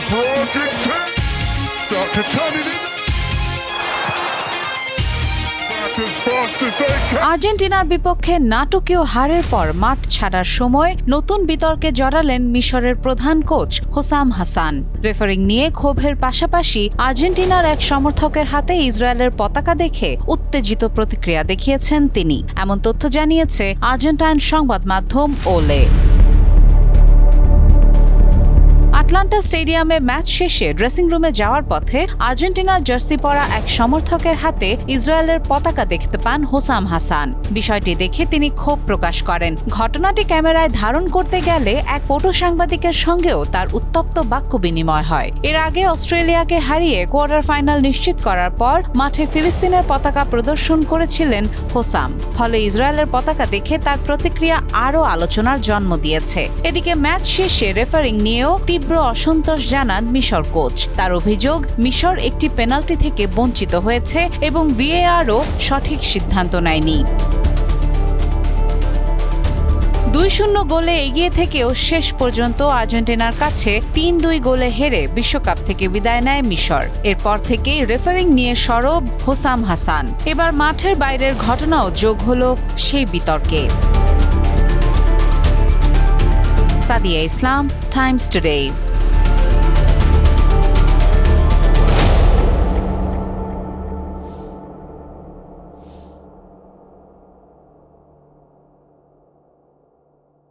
for Argentina. Start to turn it in. Back as fast as they can. আর্জেন্টিনার বিপক্ষে নাটকীয় হারের পর মাঠ ছাড়ার সময় নতুন বিতর্কে জড়ালেন মিশরের প্রধান কোচ হোসাম হাসান। রেফারিং নিয়ে ক্ষোভের পাশাপাশি আর্জেন্টিনার এক সমর্থকের হাতে ইসরায়েলের পতাকা দেখে উত্তেজিত প্রতিক্রিয়া দেখিয়েছেন তিনি। এমন তথ্য জানিয়েছে আর্জেন্টাইন সংবাদ মাধ্যম ওলে। আটলান্টা স্টেডিয়ামে ম্যাচ শেষে ড্রেসিং রুমে যাওয়ার পথে আর্জেন্টিনার জার্সি পরা এক সমর্থকের হাতে ইসরায়েলের পতাকা দেখতে পান হোসাম হাসান। বিষয়টি দেখে তিনি ক্ষোভ প্রকাশ করেন। ঘটনাটি ক্যামেরায় ধারণ করতে গেলে এক ফটো সাংবাদিকের সঙ্গেও তার উত্তপ্ত বাক্য বিনিময় হয়। এর আগে অস্ট্রেলিয়াকে হারিয়ে কোয়ার্টার ফাইনাল নিশ্চিত করার পর মাঠে ফিলিস্তিনের পতাকা প্রদর্শন করেছিলেন হোসাম। ফলে ইসরায়েলের পতাকা দেখে তার প্রতিক্রিয়া আরও আলোচনার জন্ম দিয়েছে। এদিকে ম্যাচ শেষে রেফারিং নিয়েও তীব্র অসন্তোষ জানান মিশর কোচ। তার অভিযোগ, মিশর একটি পেনাল্টি থেকে বঞ্চিত হয়েছে এবং ভিএআরও সঠিক সিদ্ধান্ত নেয়নি। 2-0 গোলে এগিয়ে থেকেও শেষ পর্যন্ত আর্জেন্টিনার কাছে 3-2 গোলে হেরে বিশ্বকাপ থেকে বিদায় নেয় মিশর। এরপর থেকেই রেফারিং নিয়ে সরব হোসাম হাসান। এবার মাঠের বাইরের ঘটনাও যোগ হলো সেই বিতর্কে। সাদিয়া ইসলাম, টাইমস টুডে।